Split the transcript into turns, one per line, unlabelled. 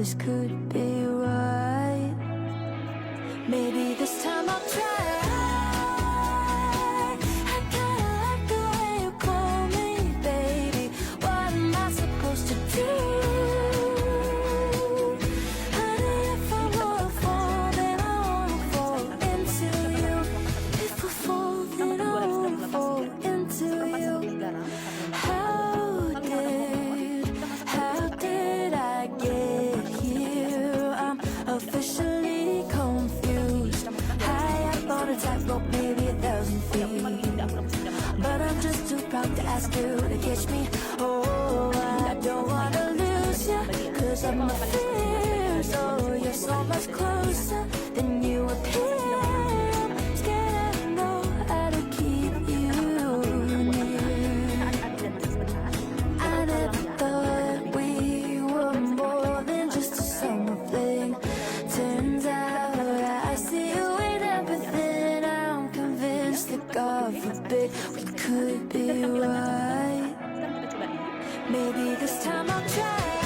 this could be right. Maybe this time I'll try. I kinda like the way you call me, baby. What am I supposed to do? Honey, if I wanna fall, then I wanna fall into you. If I fall, then I wanna fall into you. How did I get here? I'm officially confused. High up on a tightrope, maybe 1,000 feet, but I'm just too proud to ask you to catch me. Oh, I don't wanna lose you, 'cause of my fears. Oh, you're so much closer than you appear. Scared I know how to keep you near. I never thought we were more than just a summer fling. Turns out I see you in everything. I'm convinced that God forbid we could be right. Maybe this time I'll try.